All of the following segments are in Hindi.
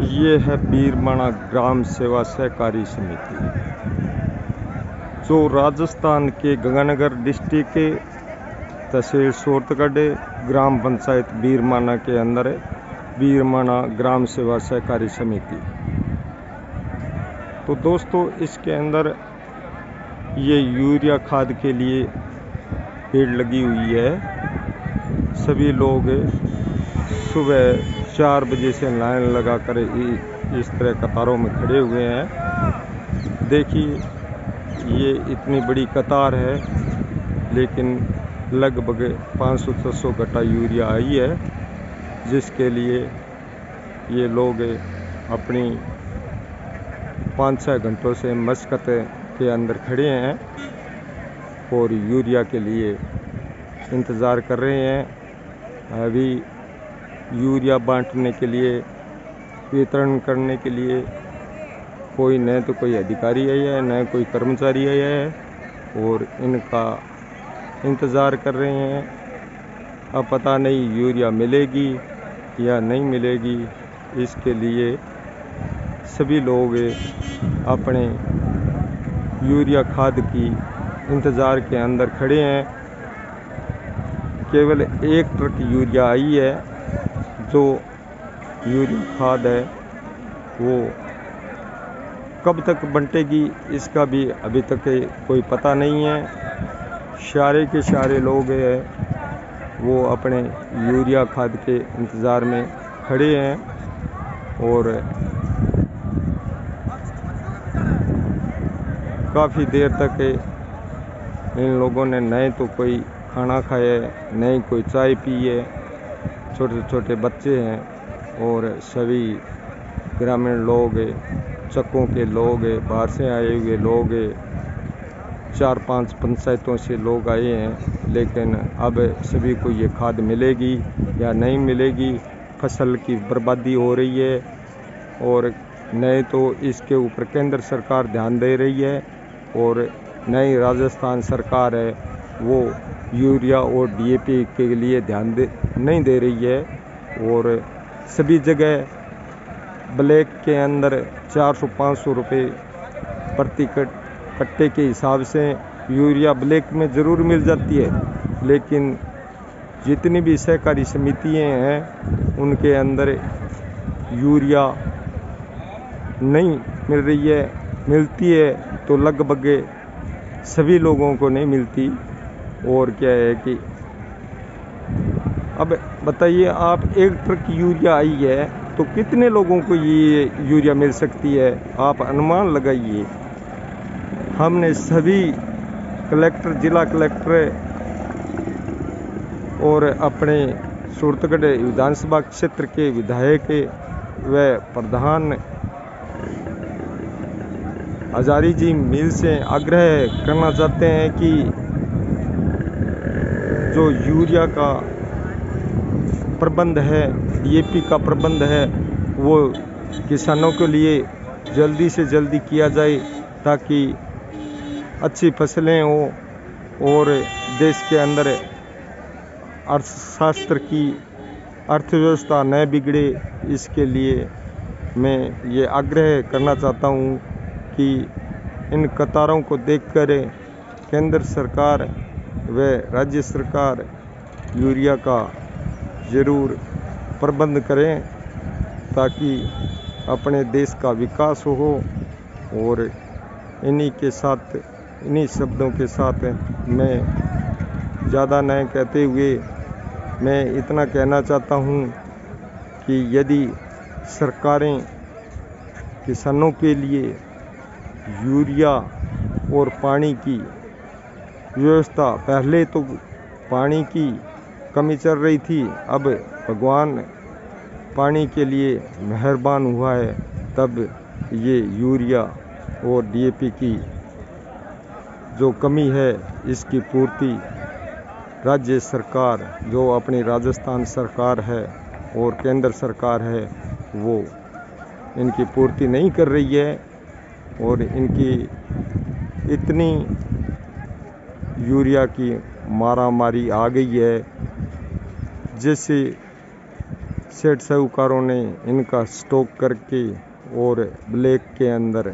ये है बीरमाणा ग्राम सेवा सहकारी समिति, जो राजस्थान के गंगानगर डिस्ट्रिक्ट के तहसील सूरतगढ़ ग्राम पंचायत बीरमाणा के अंदर है। बीरमाणा ग्राम सेवा सहकारी समिति। तो दोस्तों, इसके अंदर ये यूरिया खाद के लिए भीड़ लगी हुई है। सभी लोग सुबह 4 बजे से लाइन लगाकर इस तरह कतारों में खड़े हुए हैं। देखिए, ये इतनी बड़ी कतार है, लेकिन लगभग 500-600 गट्टा यूरिया आई है, जिसके लिए ये लोग अपनी 5-6 घंटों से मशक्कत के अंदर खड़े हैं और यूरिया के लिए इंतज़ार कर रहे हैं। अभी यूरिया बांटने के लिए, वितरण करने के लिए कोई न तो कोई अधिकारी आया है, न कोई कर्मचारी आया है, और इनका इंतज़ार कर रहे हैं। अब पता नहीं यूरिया मिलेगी या नहीं मिलेगी। इसके लिए सभी लोग अपने यूरिया खाद की इंतज़ार के अंदर खड़े हैं। केवल 1 ट्रक यूरिया आई है। जो यूरिया खाद है वो कब तक बंटेगी, इसका भी अभी तक कोई पता नहीं है। सारे के सारे लोग हैं वो अपने यूरिया खाद के इंतज़ार में खड़े हैं, और काफ़ी देर तक इन लोगों ने न तो कोई खाना खाया है, न कोई चाय पी है। छोटे छोटे बच्चे हैं और सभी ग्रामीण लोग, चक्कों के लोग, बाहर से आए हुए लोग, 4-5 पंचायतों से लोग आए हैं। लेकिन अब सभी को ये खाद मिलेगी या नहीं मिलेगी। फसल की बर्बादी हो रही है, और न तो इसके ऊपर केंद्र सरकार ध्यान दे रही है, और नई राजस्थान सरकार है वो यूरिया और डीएपी के लिए ध्यान नहीं दे रही है। और सभी जगह ब्लैक के अंदर 400-500 रुपये प्रति कट्टे के हिसाब से यूरिया ब्लैक में ज़रूर मिल जाती है, लेकिन जितनी भी सहकारी समितियाँ हैं उनके अंदर यूरिया नहीं मिल रही है। मिलती है तो लगभग सभी लोगों को नहीं मिलती। और क्या है कि अब बताइए आप, 1 ट्रक यूरिया आई है तो कितने लोगों को ये यूरिया मिल सकती है, आप अनुमान लगाइए। हमने सभी कलेक्टर, जिला कलेक्टर और अपने सूरतगढ़ विधानसभा क्षेत्र के विधायक व प्रधान हजारी जी मिल से आग्रह करना चाहते हैं कि जो यूरिया का प्रबंध है, डीएपी का प्रबंध है, वो किसानों के लिए जल्दी से जल्दी किया जाए, ताकि अच्छी फसलें हों और देश के अंदर अर्थशास्त्र की अर्थव्यवस्था न बिगड़े। इसके लिए मैं ये आग्रह करना चाहता हूँ कि इन कतारों को देखकर केंद्र सरकार व राज्य सरकार यूरिया का ज़रूर प्रबंध करें, ताकि अपने देश का विकास हो। और इन्हीं शब्दों के साथ मैं ज़्यादा नहीं कहते हुए मैं इतना कहना चाहता हूँ कि यदि सरकारें किसानों के लिए यूरिया और पानी की व्यवस्था, पहले तो पानी की कमी चल रही थी, अब भगवान पानी के लिए मेहरबान हुआ है, तब ये यूरिया और डीएपी की जो कमी है इसकी पूर्ति राज्य सरकार, जो अपनी राजस्थान सरकार है और केंद्र सरकार है, वो इनकी पूर्ति नहीं कर रही है। और इनकी इतनी यूरिया की मारामारी आ गई है, जैसे सेठ साहूकारों ने इनका स्टॉक करके और ब्लैक के अंदर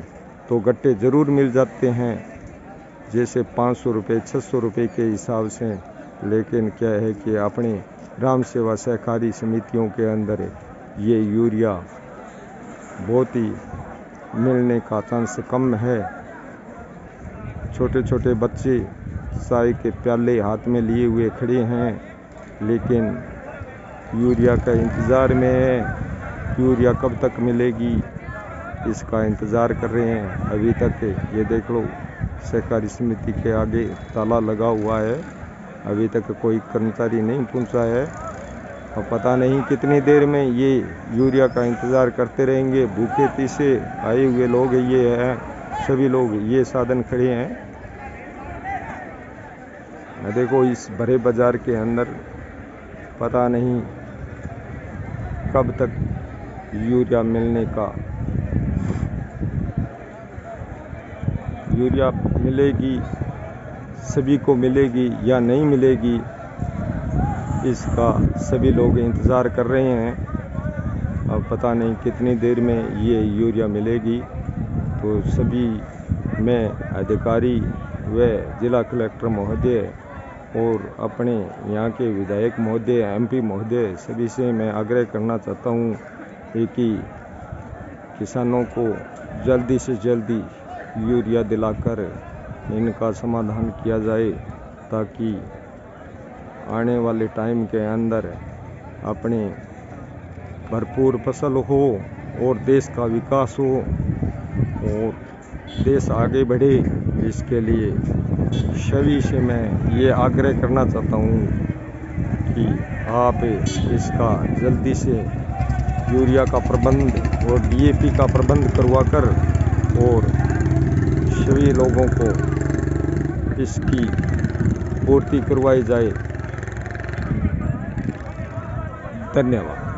तो गट्टे ज़रूर मिल जाते हैं, जैसे 500 रुपये 600 रुपये के हिसाब से। लेकिन क्या है कि अपनी ग्राम सेवा सहकारी समितियों के अंदर ये यूरिया बहुत ही मिलने का चांस कम है। छोटे छोटे बच्चे चाय के प्याले हाथ में लिए हुए खड़े हैं, लेकिन यूरिया का इंतज़ार में है। यूरिया कब तक मिलेगी इसका इंतज़ार कर रहे हैं। अभी तक ये देख लो सहकारी समिति के आगे ताला लगा हुआ है, अभी तक कोई कर्मचारी नहीं पहुंचा है और पता नहीं कितनी देर में ये यूरिया का इंतज़ार करते रहेंगे। भूखे तीसे आए हुए लोग ये हैं, सभी लोग ये साधन खड़े हैं। देखो इस भरे बाजार के अंदर पता नहीं कब तक यूरिया मिलने का, यूरिया मिलेगी सभी को मिलेगी या नहीं मिलेगी, इसका सभी लोग इंतज़ार कर रहे हैं। अब पता नहीं कितनी देर में ये यूरिया मिलेगी। तो सभी मैं अधिकारी व जिला कलेक्टर महोदय और अपने यहाँ के विधायक महोदय MP महोदय सभी से मैं आग्रह करना चाहता हूँ कि किसानों को जल्दी से जल्दी यूरिया दिलाकर इनका समाधान किया जाए, ताकि आने वाले टाइम के अंदर अपने भरपूर फसल हो और देश का विकास हो और देश आगे बढ़े। इसके लिए सभी से मैं ये आग्रह करना चाहता हूँ कि आप इसका जल्दी से यूरिया का प्रबंध और DAP का प्रबंध करवाकर और सभी लोगों को इसकी पूर्ति करवाई जाए। धन्यवाद।